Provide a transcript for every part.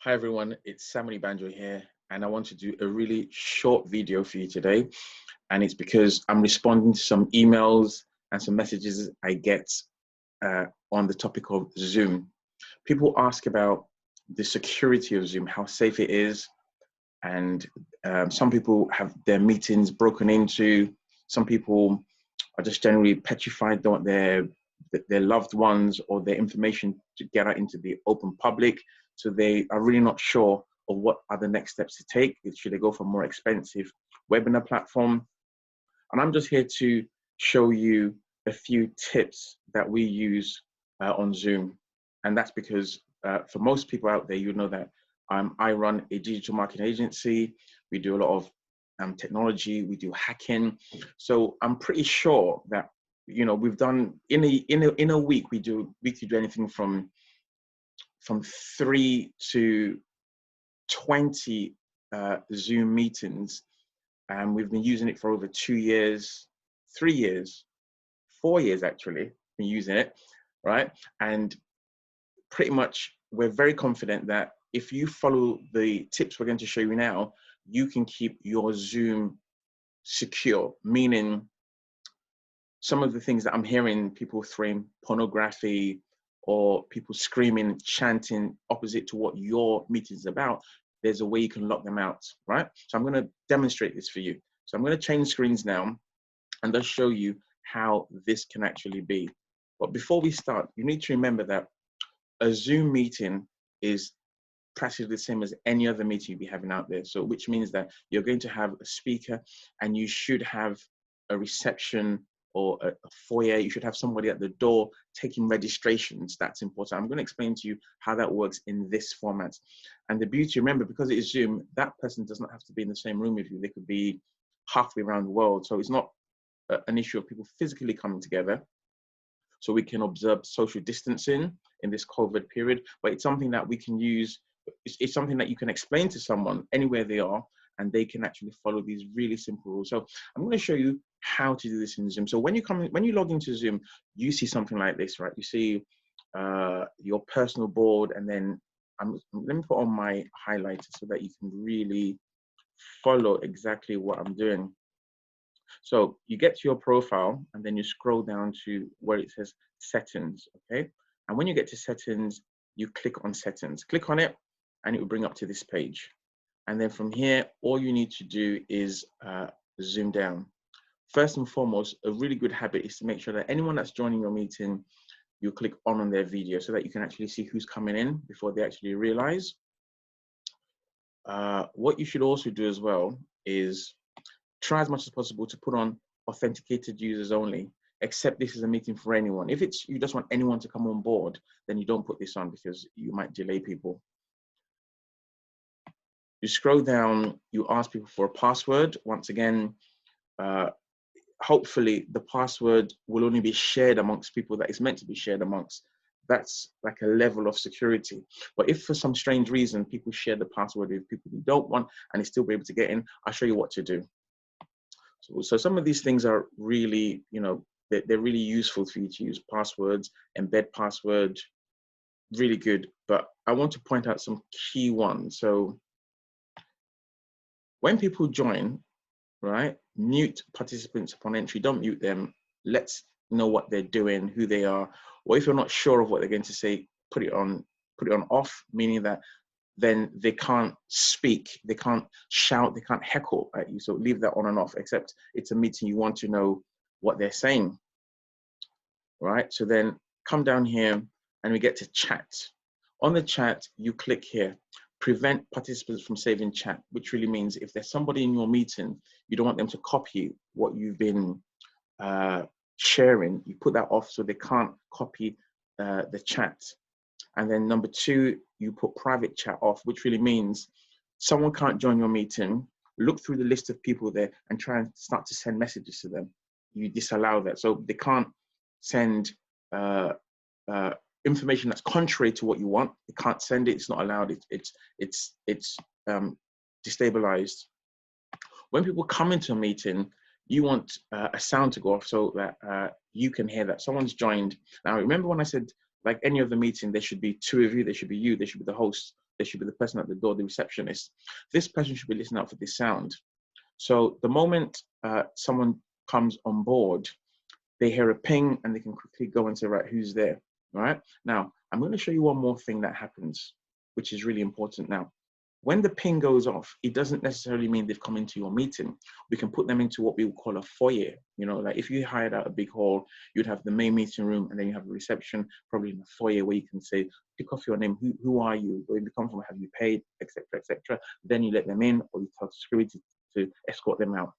Hi everyone, it's Onigbanjo here, and I want to do a really short video for you today. And it's because I'm responding to some emails and some messages I get on the topic of Zoom. People ask about the security of Zoom, how safe it is, and some people have their meetings broken into. Some people are just generally petrified, don't want their loved ones or their information to get out into the open public. So they are really not sure of what are the next steps to take. Should they go for a more expensive webinar platform? And I'm just here to show you a few tips that we use on Zoom. And that's because for most people out there, you know that I run a digital marketing agency. We do a lot of technology, we do hacking. So I'm pretty sure that, you know, we've done in a week, we do anything from 3 to 20 Zoom meetings, and we've been using it for over 2 years, 3 years, 4 years actually, been using it, right? And pretty much we're very confident that if you follow the tips we're going to show you now, you can keep your Zoom secure, meaning some of the things that I'm hearing, people throwing pornography or people screaming, chanting opposite to what your meeting is about, there's a way you can lock them out, right? So I'm going to demonstrate this for you. So I'm going to change screens now and just show you how this can actually be. But before we start, you need to remember that a Zoom meeting is practically the same as any other meeting you'll be having out there. So which means that you're going to have a speaker and you should have a reception or a foyer. You should have somebody at the door taking registrations. That's important. I'm going to explain to you how that works in this format. And the beauty, remember, because it is Zoom, that person does not have to be in the same room with you. They could be halfway around the world. So it's not an issue of people physically coming together. So we can observe social distancing in this COVID period, but it's something that we can use. It's something that you can explain to someone anywhere they are, and they can actually follow these really simple rules. So I'm going to show you how to do this in Zoom. So when you log into Zoom, you see something like this, right? You see your personal board, and then let me put on my highlighter so that you can really follow exactly what I'm doing. So you get to your profile and then you scroll down to where it says settings, okay? And when you get to settings, you click on settings. Click on it and it will bring up to this page. And then from here, all you need to do is zoom down. First and foremost, a really good habit is to make sure that anyone that's joining your meeting, you click on their video so that you can actually see who's coming in before they actually realize. What you should also do as well is try as much as possible to put on authenticated users only, except this is a meeting for anyone. If you just want anyone to come on board, then you don't put this on because you might delay people. You scroll down, you ask people for a password. Once again, hopefully the password will only be shared amongst people that it's meant to be shared amongst. That's like a level of security. But if for some strange reason people share the password with people you don't want and they still be able to get in, I'll show you what to do. So some of these things are really, you know, they're really useful for you to use. Passwords, embed password, really good. But I want to point out some key ones. So when people join, right, mute participants upon entry. Don't mute them. Let's know what they're doing, who they are. Or if you're not sure of what they're going to say, put it on off, meaning that then they can't speak, they can't shout, they can't heckle at you. So leave that on and off, except it's a meeting, you want to know what they're saying, right? So then come down here and we get to chat. On the chat, you click here, prevent participants from saving chat, which really means if there's somebody in your meeting, you don't want them to copy what you've been sharing, you put that off so they can't copy the chat. And then number 2, you put private chat off, which really means someone can't join your meeting, look through the list of people there and try and start to send messages to them. You disallow that. So they can't send information that's contrary to what you want. They can't send it, it's not allowed, it's destabilized. When people come into a meeting, you want a sound to go off so that you can hear that someone's joined. Now, remember when I said, like any other meeting, there should be 2 of you, there should be you, there should be the host. there should be the person at the door, the receptionist. This person should be listening out for this sound. So the moment someone comes on board, they hear a ping and they can quickly go and say, right, who's there? All right. Now, I'm going to show you one more thing that happens, which is really important now. When the ping goes off, it doesn't necessarily mean they've come into your meeting. We can put them into what we would call a foyer. You know, like if you hired out a big hall, you'd have the main meeting room and then you have a reception, probably in the foyer where you can say, pick off your name, who are you, where you come from, have you paid, etc., etc. Then you let them in, or you tell security to escort them out.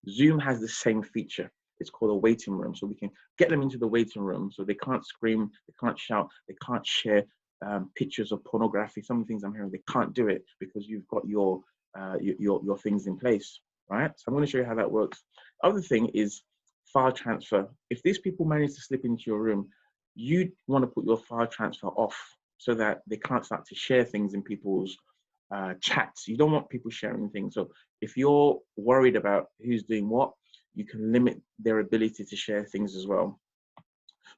Zoom has the same feature. It's called a waiting room. So we can get them into the waiting room so they can't scream, they can't shout, they can't share pictures of pornography. Some of the things I'm hearing, they can't do it because you've got your things in place, right? So I'm going to show you how that works. Other thing is file transfer. If these people manage to slip into your room, you want to put your file transfer off so that they can't start to share things in people's chats. You don't want people sharing things. So if you're worried about who's doing what, you can limit their ability to share things as well.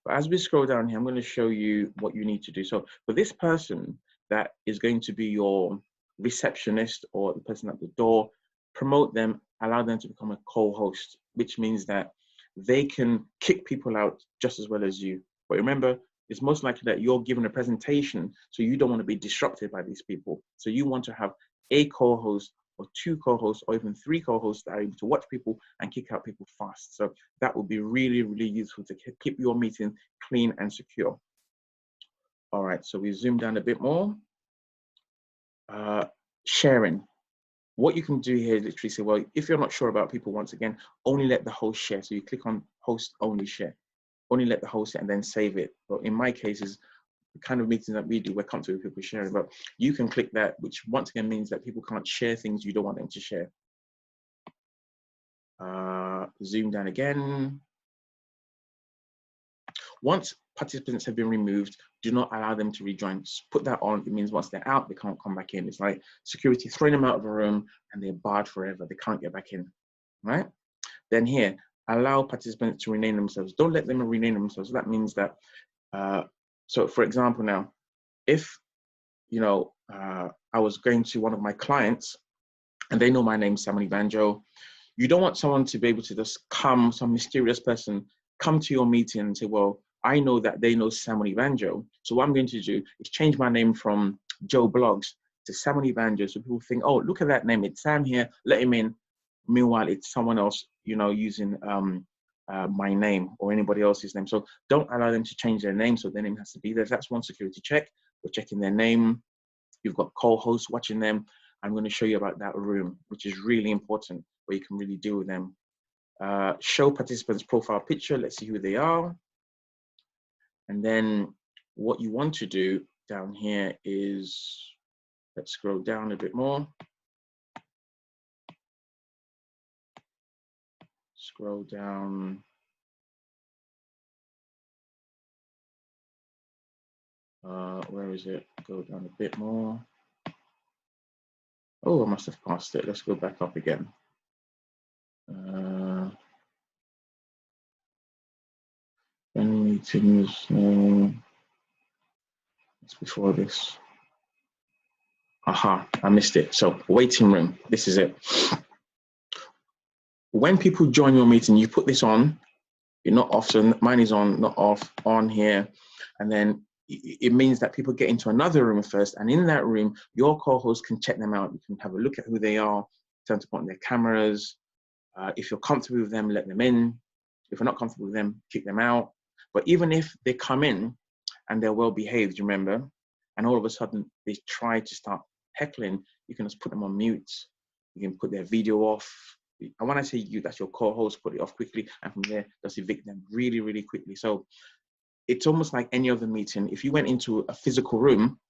But as we scroll down here, I'm going to show you what you need to do. So for this person that is going to be your receptionist or the person at the door, promote them, allow them to become a co-host, which means that they can kick people out just as well as you. But remember, it's most likely that you're given a presentation, so you don't want to be disrupted by these people. So you want to have a co-host or two co-hosts or even three co-hosts that are able to watch people and kick out people fast. So that would be really, really useful to keep your meeting clean and secure. All right, so we zoom down a bit more. Sharing. What you can do here is literally say, well, if you're not sure about people, once again, only let the host share. So you click on host only share. Only let the host and then save it. But in my cases, the kind of meetings that we do, we're comfortable with people sharing, but you can click that, which once again means that people can't share things you don't want them to share. Zoom down again. Once participants have been removed, do not allow them to rejoin. Just put that on. It means once they're out, they can't come back in. It's like security throwing them out of a room and they're barred forever. They can't get back in, right? Then here, allow participants to rename themselves. Don't let them rename themselves. That means that, so for example now, if, you know, I was going to one of my clients and they know my name, Onigbanjo, you don't want someone to be able to just come, some mysterious person, come to your meeting and say, well, I know that they know Onigbanjo. So what I'm going to do is change my name from Joe Blogs to Onigbanjo. So people think, oh, look at that name. It's Sam here. Let him in. Meanwhile, it's someone else, you know, using my name or anybody else's name. So don't allow them to change their name. So their name has to be there. That's one security check. We're checking their name. You've got co-hosts watching them. I'm going to show you about that room, which is really important, where you can really deal with them. Show participants' profile picture. Let's see who they are. And then what you want to do down here is, let's scroll down a bit more. Scroll down. Where is it? Go down a bit more. Oh, I must have passed it. Let's go back up again. Any meetings? It's before this. Aha, I missed it. So waiting room, this is it. When people join your meeting, you put this on, you're not off, so mine is on, not off, on here. And then it means that people get into another room first. And in that room, your co-host can check them out. You can have a look at who they are, turn to point their cameras. If you're comfortable with them, let them in. If you're not comfortable with them, kick them out. But even if they come in and they're well behaved, remember, and all of a sudden they try to start heckling, you can just put them on mute. You can put their video off. And when I say you, that's your co-host, put it off quickly. And from there, just evict them really, really quickly. So it's almost like any other meeting. If you went into a physical room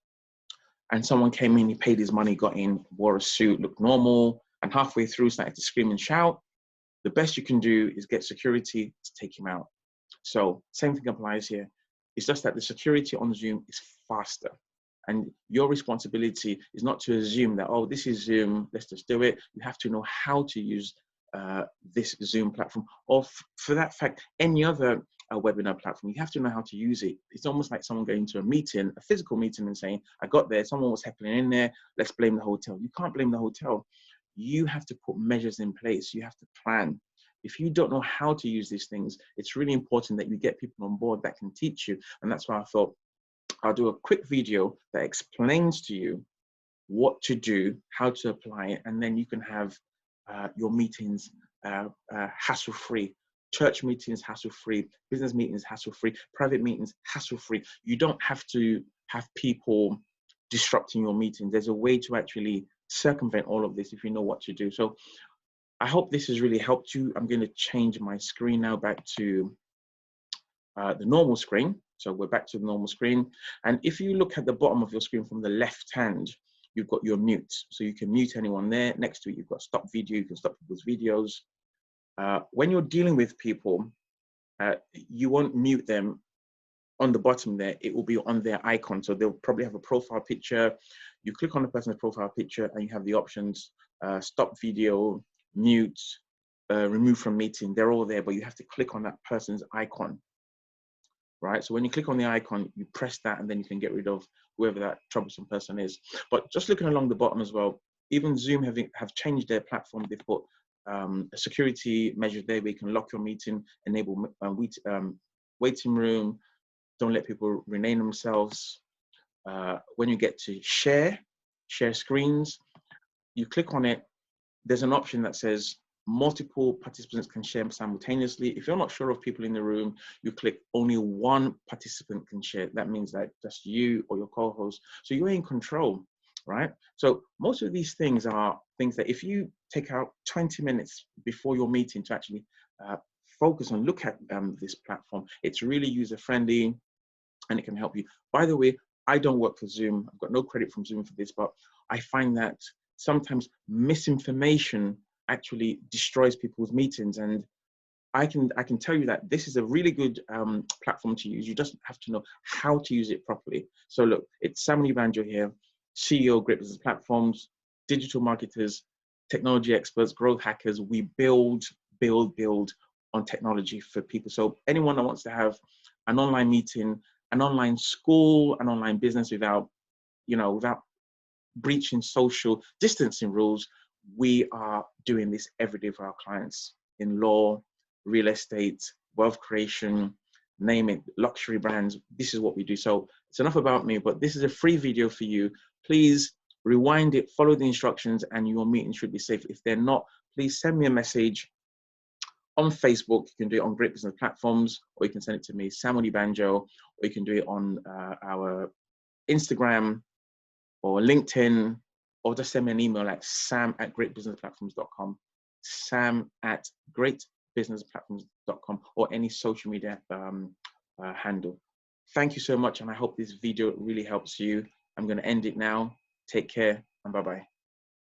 and someone came in, he paid his money, got in, wore a suit, looked normal, and halfway through started to scream and shout, the best you can do is get security to take him out. So same thing applies here. It's just that the security on Zoom is faster. And your responsibility is not to assume that, oh, this is Zoom, let's just do it. You have to know how to use this Zoom platform, or for that fact, any other a webinar platform. You have to know how to use it. It's almost like someone going to a meeting, a physical meeting, and saying, I got there, someone was heckling in there, let's blame the hotel. You can't blame the hotel. You have to put measures in place. You have to plan. If you don't know how to use these things, it's really important that you get people on board that can teach you. And that's why I thought I'll do a quick video that explains to you what to do, how to apply it, and then you can have your meetings hassle-free. Church meetings hassle-free, business meetings hassle-free, private meetings hassle-free. You don't have to have people disrupting your meeting. There's a way to actually circumvent all of this if you know what to do. So I hope this has really helped you. I'm going to change my screen now back to the normal screen. So we're back to the normal screen. And if you look at the bottom of your screen from the left hand, you've got your mute. So you can mute anyone there. Next to it, you've got stop video. You can stop people's videos. When you're dealing with people, you won't mute them on the bottom there. It will be on their icon. So they'll probably have a profile picture. You click on the person's profile picture and you have the options, stop video, mute, remove from meeting. They're all there, but you have to click on that person's icon. Right, so when you click on the icon, you press that and then you can get rid of whoever that troublesome person is. But just looking along the bottom as well, even Zoom have changed their platform. They've put a security measure there where you can lock your meeting, enable waiting room, don't let people rename themselves. When you get to share screens, you click on it, there's an option that says multiple participants can share simultaneously. If you're not sure of people in the room, you click only one participant can share. That means that just you or your co-host. So you're in control, right? So most of these things are things that if you take out 20 minutes before your meeting to actually focus on, look at this platform, it's really user-friendly and it can help you. By the way, I don't work for Zoom. I've got no credit from Zoom for this, but I find that sometimes misinformation actually destroys people's meetings. And I can tell you that this is a really good platform to use. You just have to know how to use it properly. So look, it's Sam Onigbanjo here, CEO of Great Business Platforms, digital marketers, technology experts, growth hackers. We build on technology for people. So anyone that wants to have an online meeting, an online school, an online business without breaching social distancing rules, we are doing this every day for our clients in law, real estate, wealth creation, name it, luxury brands. This is what we do. So it's enough about me, but this is a free video for you. Please rewind it, follow the instructions, and your meeting should be safe. If they're not, please send me a message on Facebook. You can do it on Great Business Platforms, or you can send it to me, Sam Onigbanjo, or you can do it on our Instagram or LinkedIn, or just send me an email at sam@greatbusinessplatforms.com, sam@greatbusinessplatforms.com, or any social media handle. Thank you so much, and I hope this video really helps you. I'm going to end it now. Take care, and bye-bye.